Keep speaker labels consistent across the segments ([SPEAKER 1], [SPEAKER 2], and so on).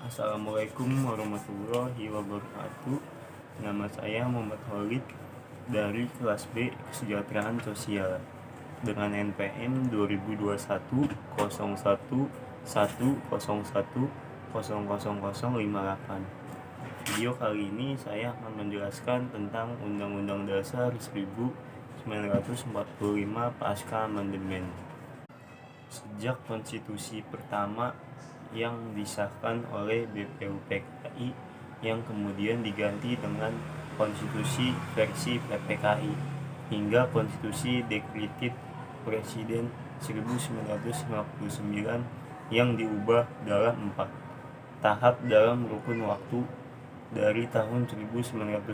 [SPEAKER 1] Assalamualaikum warahmatullahi wabarakatuh. Nama saya Muhammad Khalid dari kelas B Kesejahteraan Sosial dengan NPM 2021 01 101 00058. Video kali ini saya akan menjelaskan tentang Undang-Undang Dasar 1945 pasca amandemen. Sejak konstitusi pertama yang disahkan oleh BPUPKI yang kemudian diganti dengan konstitusi versi PPKI hingga konstitusi dekretif Presiden 1959 yang diubah dalam 4 tahap dalam rukun waktu dari tahun 1999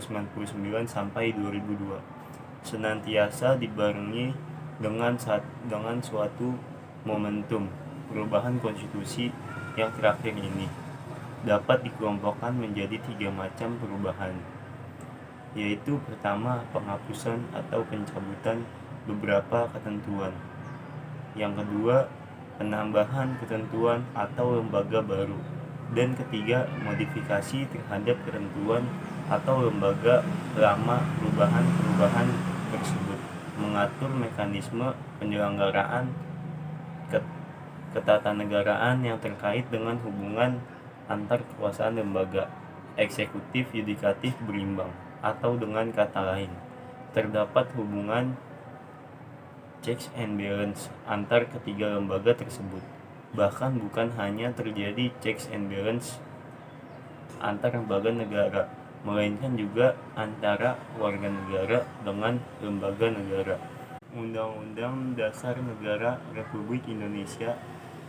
[SPEAKER 1] sampai 2002, senantiasa dibarengi dengan suatu momentum perubahan konstitusi yang terakhir ini dapat dikelompokkan menjadi 3 macam perubahan, yaitu pertama, penghapusan atau pencabutan beberapa ketentuan. Yang kedua, penambahan ketentuan atau lembaga baru. Dan ketiga, modifikasi terhadap ketentuan atau lembaga lama. Perubahan tersebut mengatur mekanisme penyelenggaraan ketatanegaraan yang terkait dengan hubungan antar kekuasaan lembaga eksekutif yudikatif berimbang, atau dengan kata lain, terdapat hubungan checks and balance antar ketiga lembaga tersebut. Bahkan bukan hanya terjadi checks and balance antar lembaga negara, melainkan juga antara warga negara dengan lembaga negara. Undang-Undang Dasar Negara Republik Indonesia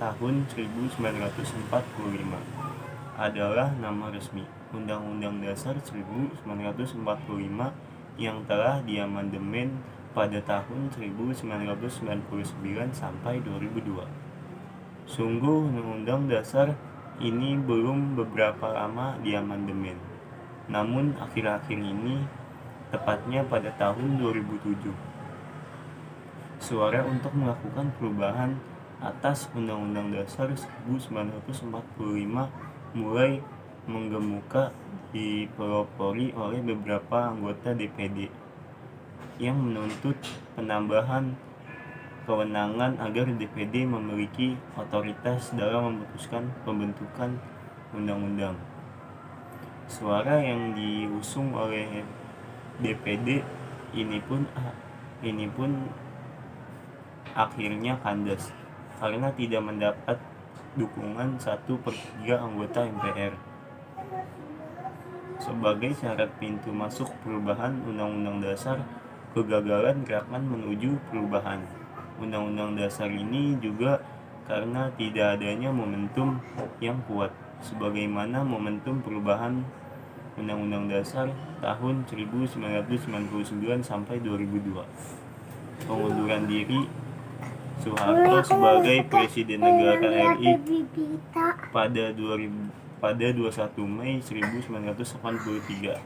[SPEAKER 1] tahun 1945 adalah nama resmi Undang-Undang Dasar 1945 yang telah diamandemen pada tahun 1999 sampai 2002. Sungguh Undang-Undang Dasar ini belum beberapa lama diamandemen, namun akhir-akhir ini, tepatnya pada tahun 2007, suara untuk melakukan perubahan atas Undang-Undang Dasar 1945 mulai menggemuka dipelopori oleh beberapa anggota DPD yang menuntut penambahan kewenangan agar DPD memiliki otoritas dalam memutuskan pembentukan undang-undang. Suara yang diusung oleh DPD ini pun akhirnya kandas karena tidak mendapat dukungan 1/3 anggota MPR. Sebagai syarat pintu masuk perubahan Undang-Undang Dasar, kegagalan gerakan menuju perubahan Undang-Undang Dasar ini juga karena tidak adanya momentum yang kuat, sebagaimana momentum perubahan Undang-Undang Dasar tahun 1999 sampai 2002. Pengunduran diri Soeharto sebagai Presiden Negara RI pada 21 Mei 1983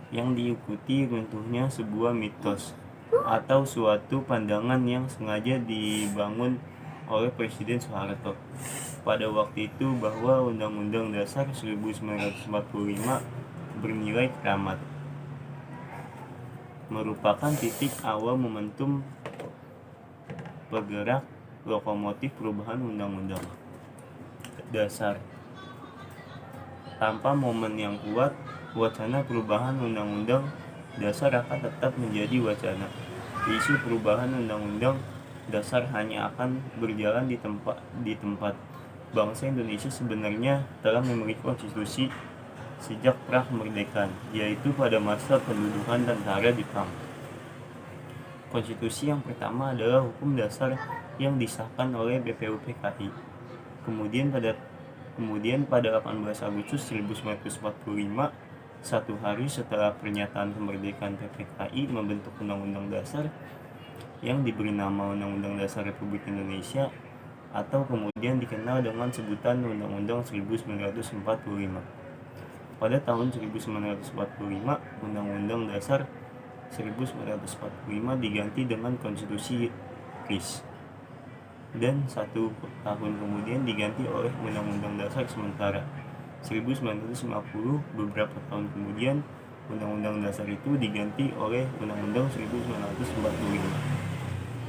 [SPEAKER 1] yang diikuti runtuhnya sebuah mitos atau suatu pandangan yang sengaja dibangun oleh Presiden Soeharto pada waktu itu bahwa Undang-Undang Dasar 1945 bernilai keramat, merupakan titik awal momentum bergerak lokomotif perubahan Undang-Undang Dasar. Tanpa momen yang kuat, wacana perubahan Undang-Undang Dasar akan tetap menjadi wacana. Isu perubahan Undang-Undang Dasar hanya akan berjalan di tempat. Bangsa Indonesia sebenarnya telah memiliki konstitusi sejak pra kemerdekaan, yaitu pada masa pendudukan tentara Jepang. Konstitusi yang pertama adalah Hukum Dasar yang disahkan oleh BPUPKI. Kemudian pada 18 Agustus 1945, satu hari setelah pernyataan kemerdekaan PPKI, membentuk Undang-Undang Dasar yang diberi nama Undang-Undang Dasar Republik Indonesia atau kemudian dikenal dengan sebutan Undang-Undang 1945. Pada tahun 1945, Undang-Undang Dasar 1945 diganti dengan Konstitusi RIS. dan 1 tahun kemudian diganti oleh Undang-Undang Dasar Sementara 1950. Beberapa tahun kemudian Undang-Undang Dasar itu diganti oleh Undang-Undang 1945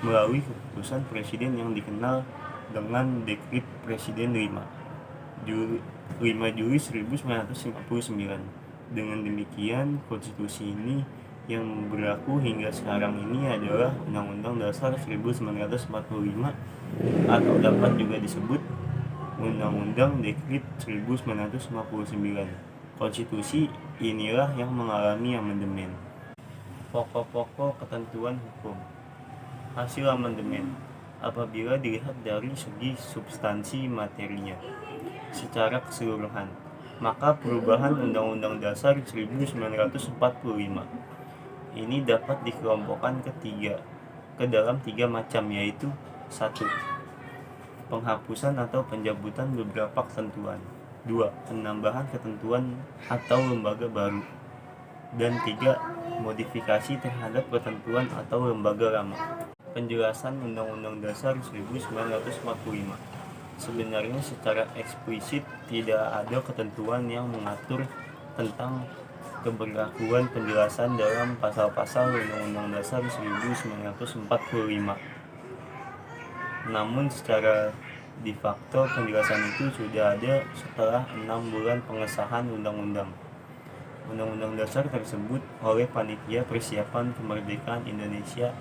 [SPEAKER 1] melalui keputusan Presiden yang dikenal dengan Dekret Presiden 5 Juli 1959. Dengan demikian, konstitusi ini yang berlaku hingga sekarang ini adalah Undang-Undang Dasar 1945 atau dapat juga disebut Undang-Undang Dekret 1959. Konstitusi inilah yang mengalami amandemen. Pokok-pokok ketentuan hukum. Hasil amandemen apabila dilihat dari segi substansi materinya secara keseluruhan, maka perubahan Undang-Undang Dasar 1945 ini dapat dikelompokkan ke dalam 3 macam, yaitu 1. Penghapusan atau pencabutan beberapa ketentuan. 2. Penambahan ketentuan atau lembaga baru. Dan 3. Modifikasi terhadap ketentuan atau lembaga lama. Penjelasan Undang-Undang Dasar 1945. Sebenarnya secara eksplisit tidak ada ketentuan yang mengatur tentang keberlakuan penjelasan dalam pasal-pasal Undang-Undang Dasar 1945. Namun secara de facto penjelasan itu sudah ada setelah 6 bulan pengesahan undang-undang. Undang-Undang Dasar tersebut oleh Panitia Persiapan Kemerdekaan Indonesia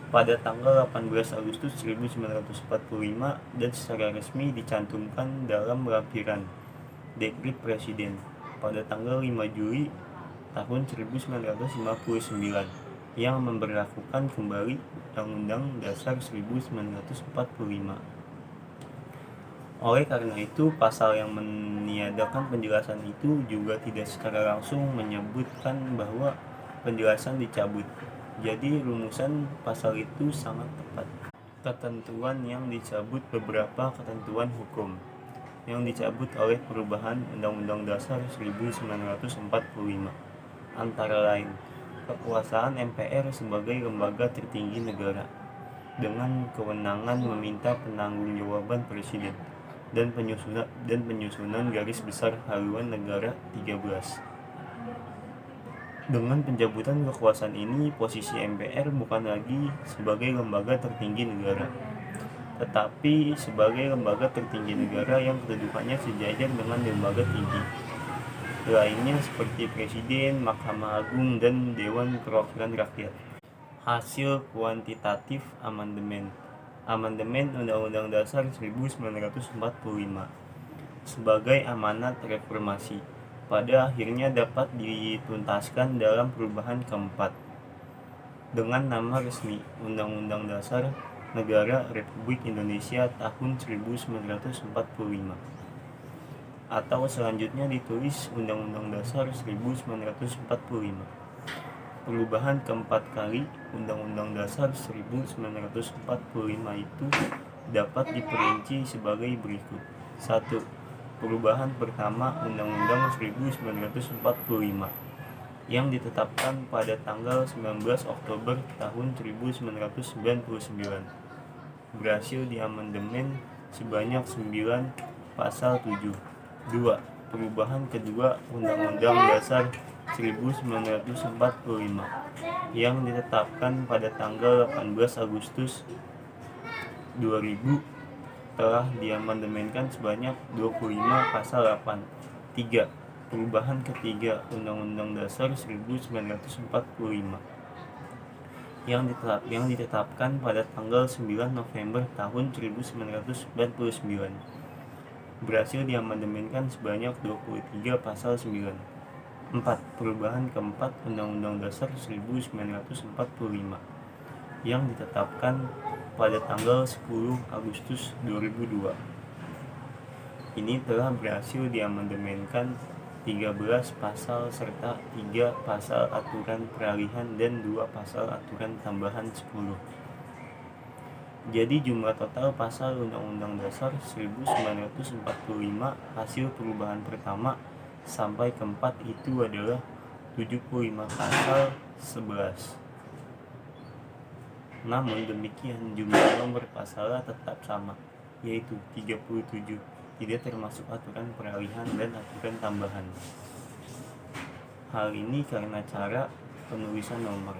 [SPEAKER 1] pada tanggal 18 Agustus 1945 dan secara resmi dicantumkan dalam lampiran Dekret Presiden pada tanggal 5 Juli tahun 1959 yang memberlakukan kembali Undang-Undang Dasar 1945. Oleh karena itu, pasal yang meniadakan penjelasan itu juga tidak secara langsung menyebutkan bahwa penjelasan dicabut. Jadi rumusan pasal itu sangat tepat. Ketentuan yang dicabut. Beberapa ketentuan hukum yang dicabut oleh perubahan Undang-Undang Dasar 1945 antara lain kekuasaan MPR sebagai lembaga tertinggi negara dengan kewenangan meminta penanggung-jawaban Presiden dan penyusunan garis besar haluan negara 13. Dengan pencabutan kekuasaan ini, posisi MPR bukan lagi sebagai lembaga tertinggi negara, tetapi sebagai lembaga tertinggi negara yang kedudukannya sejajar dengan lembaga tinggi lainnya seperti Presiden, Mahkamah Agung, dan Dewan Perwakilan Rakyat. Hasil kuantitatif amandemen. Amandemen Undang-Undang Dasar 1945 sebagai amanat reformasi pada akhirnya dapat dituntaskan dalam perubahan keempat dengan nama resmi Undang-Undang Dasar Negara Republik Indonesia tahun 1945 atau selanjutnya ditulis Undang-Undang Dasar 1945. Perubahan keempat kali Undang-Undang Dasar 1945 itu dapat diperinci sebagai berikut. 1. Perubahan pertama Undang-Undang 1945 yang ditetapkan pada tanggal 19 Oktober tahun 1999 berhasil diamandemen sebanyak 9 pasal 7. 2. Perubahan kedua Undang-Undang Dasar 1945 yang ditetapkan pada tanggal 18 Agustus 2000 telah diamandemenkan sebanyak 25 pasal 8. 3. Perubahan ketiga Undang-Undang Dasar 1945 yang ditetapkan pada tanggal 9 November tahun 1999 berhasil diamandemenkan sebanyak 23 pasal 9. 4. Perubahan keempat Undang-Undang Dasar 1945 yang ditetapkan pada tanggal 10 Agustus 2002. Ini telah berhasil diamandemenkan 13 pasal serta 3 pasal aturan peralihan dan 2 pasal aturan tambahan 10. Jadi jumlah total pasal Undang-Undang Dasar 1945 hasil perubahan pertama sampai keempat itu adalah 75 pasal 11. Namun demikian, jumlah nomor pasalnya tetap sama, yaitu 37, tidak termasuk aturan peralihan dan aturan tambahan. Hal ini karena cara penulisan nomor.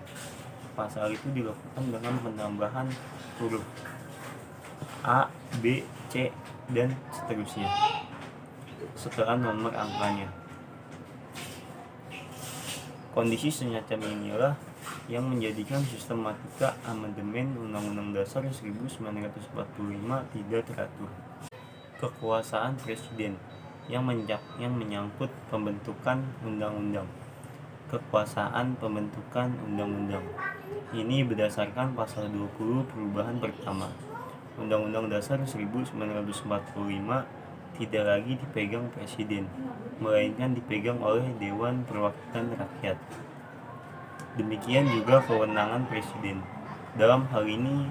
[SPEAKER 1] Pasal itu dilakukan dengan penambahan huruf A, B, C, dan seterusnya setelah nomor angkanya. Kondisi semacam inilah yang menjadikan sistematika amandemen Undang-Undang Dasar 1945 tidak teratur. Kekuasaan Presiden yang menyangkut pembentukan undang-undang. Kekuasaan pembentukan undang-undang ini berdasarkan pasal 20 perubahan pertama. Undang-Undang Dasar 1945 tidak lagi dipegang Presiden, melainkan dipegang oleh Dewan Perwakilan Rakyat. Demikian juga kewenangan Presiden. Dalam hal ini,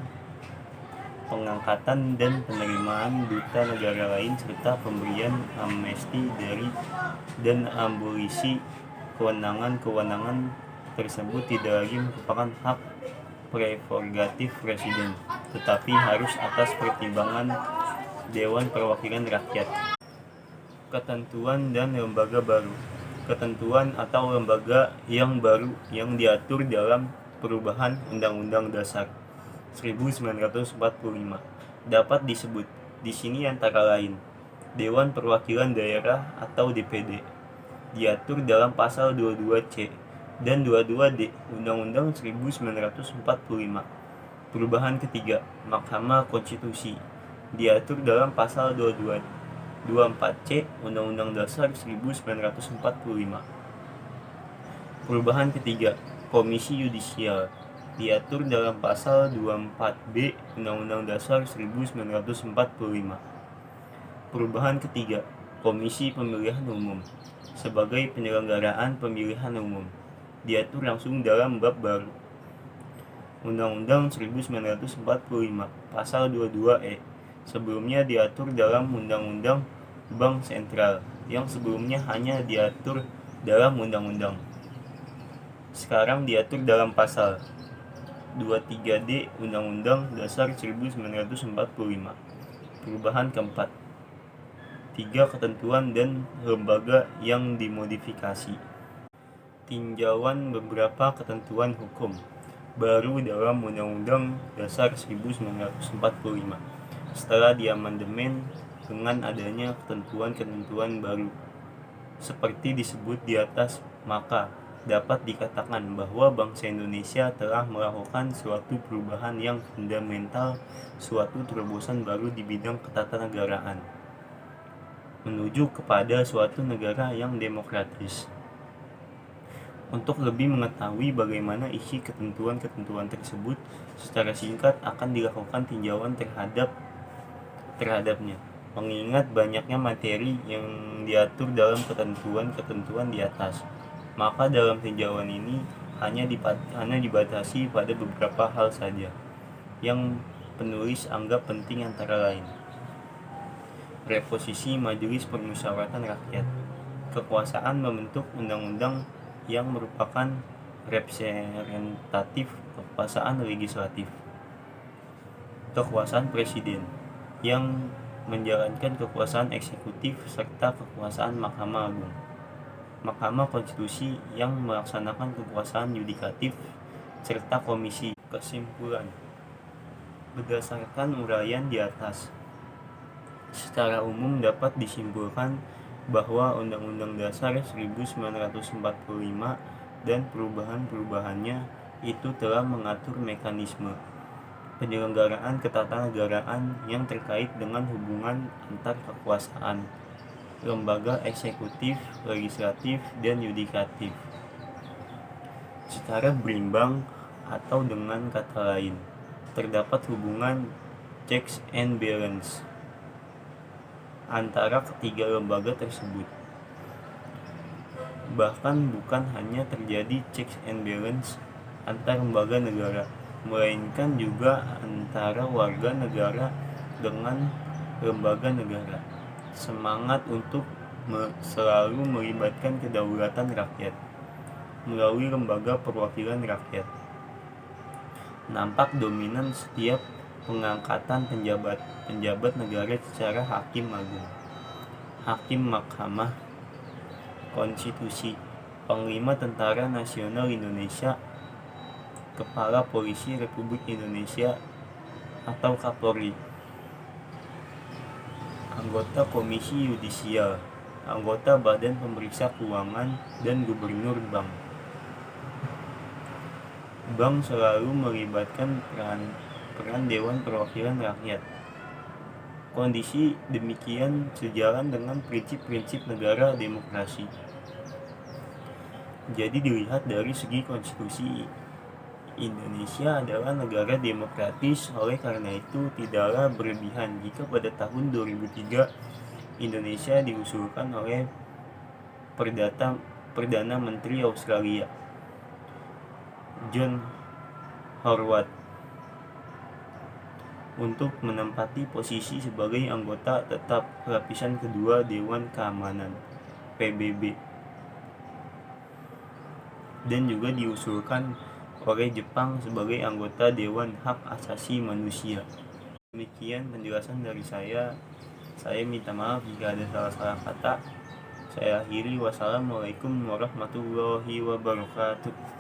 [SPEAKER 1] pengangkatan dan penerimaan duta negara lain serta pemberian amnesti dari dan abolisi kewenangan-kewenangan tersebut tidak lagi merupakan hak prerogatif Presiden, tetapi harus atas pertimbangan Dewan Perwakilan Rakyat. Ketentuan dan lembaga baru. Ketentuan atau lembaga yang baru yang diatur dalam perubahan Undang-Undang Dasar 1945 dapat disebut di sini antara lain Dewan Perwakilan Daerah atau DPD, diatur dalam pasal 22C dan 22D Undang-Undang 1945. Perubahan ketiga, Mahkamah Konstitusi, diatur dalam pasal 24C Undang-Undang Dasar 1945. Perubahan ketiga, Komisi Yudisial, diatur dalam pasal 24B Undang-Undang Dasar 1945. Perubahan ketiga, Komisi Pemilihan Umum, sebagai penyelenggaraan pemilihan umum, diatur langsung dalam bab baru Undang-Undang 1945 pasal 22E. Sebelumnya diatur dalam Undang-Undang Bank Sentral yang sebelumnya hanya diatur dalam undang-undang. Sekarang diatur dalam pasal 23D Undang-Undang Dasar 1945. Perubahan keempat, 3 ketentuan dan lembaga yang dimodifikasi. Tinjauan beberapa ketentuan hukum baru dalam Undang-Undang Dasar 1945 setelah diamandemen dengan adanya ketentuan-ketentuan baru seperti disebut di atas, maka dapat dikatakan bahwa bangsa Indonesia telah melakukan suatu perubahan yang fundamental, suatu terobosan baru di bidang ketatanegaraan menuju kepada suatu negara yang demokratis. Untuk lebih mengetahui bagaimana isi ketentuan-ketentuan tersebut, secara singkat akan dilakukan tinjauan terhadapnya. Mengingat banyaknya materi yang diatur dalam ketentuan-ketentuan di atas, maka dalam tinjauan ini hanya dibatasi pada beberapa hal saja yang penulis anggap penting, antara lain reposisi Majelis Permusyawaratan Rakyat, kekuasaan membentuk undang-undang yang merupakan representatif kekuasaan legislatif, kekuasaan Presiden yang menjalankan kekuasaan eksekutif, serta kekuasaan Mahkamah Agung, Mahkamah Konstitusi yang melaksanakan kekuasaan yudikatif, serta komisi. Kesimpulan, berdasarkan uraian di atas, secara umum dapat disimpulkan bahwa Undang-Undang Dasar 1945 dan perubahan-perubahannya itu telah mengatur mekanisme penyelenggaraan ketatanegaraan yang terkait dengan hubungan antar kekuasaan, lembaga eksekutif, legislatif, dan yudikatif secara berimbang, atau dengan kata lain, terdapat hubungan checks and balance antara ketiga lembaga tersebut. Bahkan bukan hanya terjadi checks and balance antar lembaga negara, melainkan juga antara warga negara dengan lembaga negara. Semangat untuk selalu melibatkan kedaulatan rakyat melalui lembaga perwakilan rakyat. nampak dominan setiap pengangkatan penjabat negara secara hakim agung, hakim Mahkamah Konstitusi, Panglima Tentara Nasional Indonesia, Kepala Polisi Republik Indonesia atau Kapolri, anggota Komisi Yudisial, anggota Badan Pemeriksa Keuangan, dan Gubernur Bank. Bank selalu melibatkan peran Dewan Perwakilan Rakyat. Kondisi demikian sejalan dengan prinsip-prinsip negara demokrasi. Jadi dilihat dari segi konstitusi, Indonesia adalah negara demokratis. Oleh karena itu tidaklah berlebihan jika pada tahun 2003 Indonesia diusulkan oleh Perdana Menteri Australia John Howard untuk menempati posisi sebagai anggota tetap lapisan kedua Dewan Keamanan PBB, dan juga diusulkan oleh Jepang sebagai anggota Dewan Hak Asasi Manusia. Demikian penjelasan dari saya. Saya minta maaf jika ada salah-salah kata. Saya akhiri. Wassalamualaikum warahmatullahi wabarakatuh.